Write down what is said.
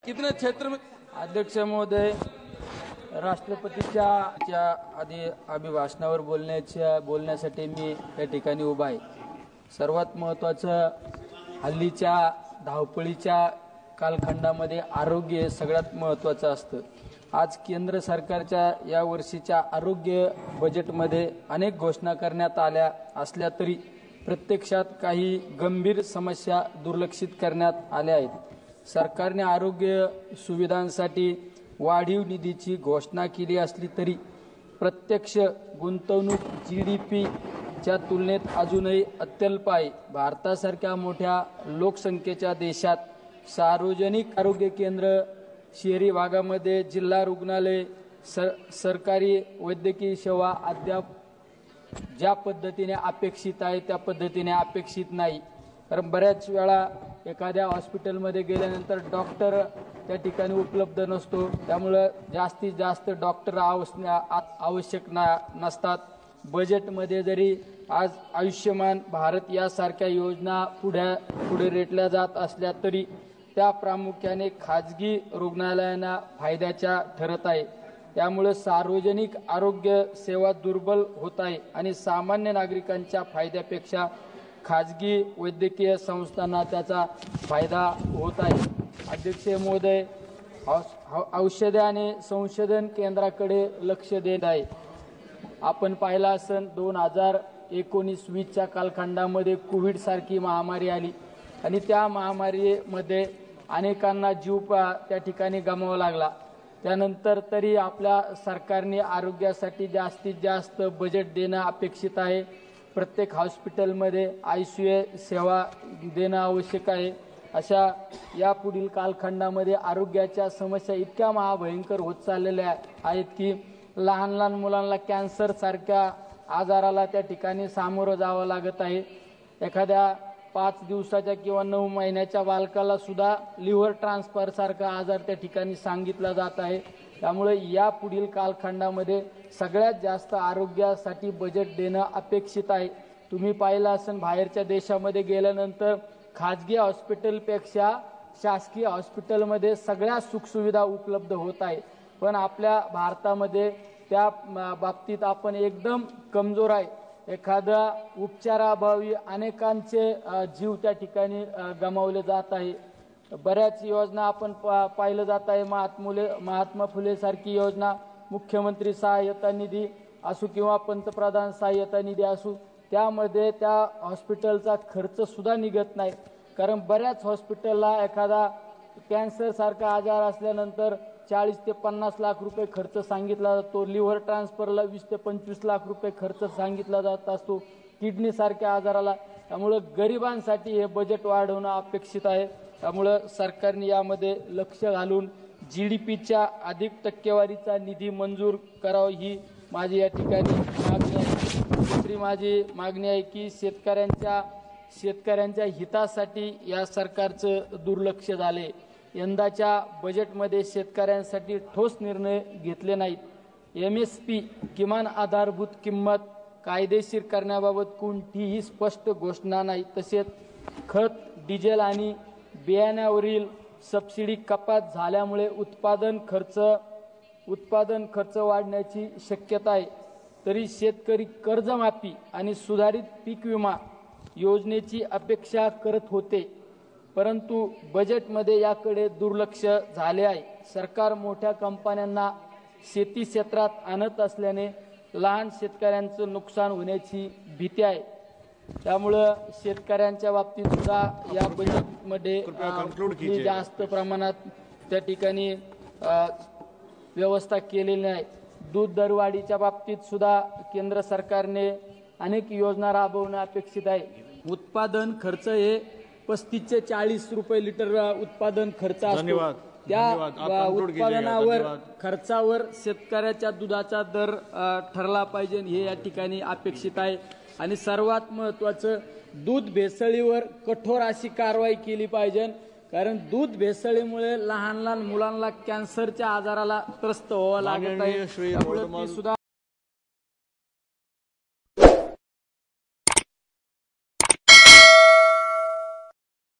कितने क्षेत्र में। अध्यक्ष महोदय, राष्ट्रपतीच्या आधी अभिभाषणावर बोलण्यासाठी मी या ठिकाणी उभा आहे। सर्वात महत्त्वाचं, हल्लीच्या धावपळीच्या कालखंडामध्ये आरोग्य सगळ्यात महत्त्वाचं असतं। आज केंद्र सरकारच्या या वर्षीच्या आरोग्य बजेटमध्ये अनेक घोषणा करण्यात आल्या असल्या तरी प्रत्यक्षात काही गंभीर समस्या दुर्लक्षित करण्यात आल्या आहेत। सरकारने आरोग्य सुविधांसाठी वाढीव निधीची घोषणा केली असली तरी प्रत्यक्ष गुंतवणूक GDPच्या तुलनेत अजूनही अत्यल्प आहे। भारतासारख्या मोठ्या लोकसंख्येच्या देशात सार्वजनिक आरोग्य केंद्र, शहरी भागामध्ये जिल्हा रुग्णालय, सरकारी वैद्यकीय सेवा अद्याप ज्या पद्धतीने अपेक्षित आहे त्या पद्धतीने अपेक्षित नाही। कारण बऱ्याच वेळा एखाद्या हॉस्पिटलमध्ये गेल्यानंतर डॉक्टर त्या ठिकाणी उपलब्ध नसतो, त्यामुळे जास्तीत जास्त डॉक्टर आवश्यक नसतात। बजेटमध्ये जरी आज आयुष्यमान भारत यासारख्या योजना पुढे रेटल्या जात असल्या तरी त्या प्रामुख्याने खाजगी रुग्णालयांना फायद्याच्या ठरत आहे। त्यामुळे सार्वजनिक आरोग्य सेवा दुर्बल होत आहे आणि सामान्य नागरिकांच्या फायद्यापेक्षा खाजगी वैद्यकीय संस्थांना त्याचा फायदा होत आहे। अध्यक्ष महोदय, औषध आणि संशोधन केंद्राकडे लक्ष देत आहे। आपण पाहिला असेल 2019-20च्या कालखंडामध्ये कोविड सारखी महामारी आली आणि त्या महामारीमध्ये अनेकांना जीव त्या ठिकाणी गमवावा लागला। त्यानंतर तरी आपल्या सरकारने आरोग्यासाठी जास्तीत जास्त बजेट देणं अपेक्षित आहे। प्रत्येक हॉस्पिटलमध्ये ICU सेवा देणं आवश्यक आहे। अशा यापुढील कालखंडामध्ये आरोग्याच्या समस्या इतक्या महाभयंकर होत चाललेल्या आहेत की लहान लहान मुलांना कॅन्सर सारख्या आजाराला त्या ठिकाणी सामोरं जावं लागत आहे। एखाद्या 5 दिवसाच्या किंवा 9 महिन्याच्या बालकाला सुद्धा लिव्हर ट्रान्सफर सारखा आजार त्या ठिकाणी सांगितला जात आहे। त्यामुळे या पुढील कालखंडामध्ये सगळ्यात जास्त आरोग्यासाठी बजेट देणं अपेक्षित आहे। तुम्ही पाहिलं असेल बाहेरच्या देशामध्ये गेल्यानंतर खाजगी हॉस्पिटलपेक्षा शासकीय हॉस्पिटलमध्ये सगळ्या सुखसुविधा उपलब्ध होत आहे, पण आपल्या भारतामध्ये त्या बाबतीत आपण एकदम कमजोर आहे। एखाद्या उपचाराअभावी अनेकांचे जीव त्या ठिकाणी गमावले जात आहे। बऱ्याच योजना आपण पाहिलं जात आहे, महात्मा फुले सारखी योजना, मुख्यमंत्री सहाय्यता निधी असो किंवा पंतप्रधान सहाय्यता निधी असो, त्यामध्ये त्या हॉस्पिटलचा खर्च सुद्धा निघत नाही। कारण बऱ्याच हॉस्पिटलला एखादा कॅन्सर सारखा आजार असल्यानंतर 40 ते 50 लाख रुपये खर्च सांगितला जातो। लिव्हर ट्रान्सफरला 20 ते 25 लाख रुपये खर्च सांगितला जात असतो, किडनी सारख्या आजाराला। त्यामुळे गरिबांसाठी हे बजेट वाढवणं अपेक्षित आहे। त्यामुळे सरकारने यामध्ये लक्ष घालून GDPच्या अधिक टक्केवारीचा निधी मंजूर करावा ही माझी या ठिकाणी मागणी आहे। दुसरी माझी मागणी आहे की शेतकऱ्यांच्या हितासाठी या सरकारचं दुर्लक्ष झाले। यंदाच्या बजेटमध्ये शेतकऱ्यांसाठी ठोस निर्णय घेतले नाहीत। MSP किमान आधारभूत किंमत कायदेशीर करण्याबाबत कोणतीही स्पष्ट घोषणा नाही। तसेच खत, डिझेल आणि बियाण्यावरील सबसिडी कपात झाल्यामुळे उत्पादन खर्च वाढण्याची शक्यता आहे। तरी शेतकरी कर्जमाफी आणि सुधारित पीक विमा योजनेची अपेक्षा करत होते, परंतु बजेटमध्ये याकडे दुर्लक्ष झाले आहे। सरकार मोठ्या कंपन्यांना शेती क्षेत्रात आणत असल्याने लहान शेतकऱ्यांचं नुकसान होण्याची भीती आहे। त्यामुळे शेतकऱ्यांच्या बाबतीत सुद्धा या बजेटमध्ये जास्त प्रमाणात त्या ठिकाणी व्यवस्था केलेली नाही। दूध दरवाढीच्या बाबतीत सुद्धा केंद्र सरकारने अनेक योजना राबवणं अपेक्षित आहे। उत्पादन खर्च हे 35 ते 40 रुपये लिटर उत्पादन खर्च असतो। त्या उत्पादनावर खर्चावर शेतकऱ्याच्या दुधाचा दर ठरला पाहिजे हे या ठिकाणी अपेक्षित आहे। आणि सर्वात महत्त्वाचं, दूध भेसळीवर कठोर अशी कारवाई केली पाहिजे, कारण दूध भेसळीमुळे लहान लहान मुलांना कॅन्सरच्या आजाराला त्रस्त व्हावं लागत आहे।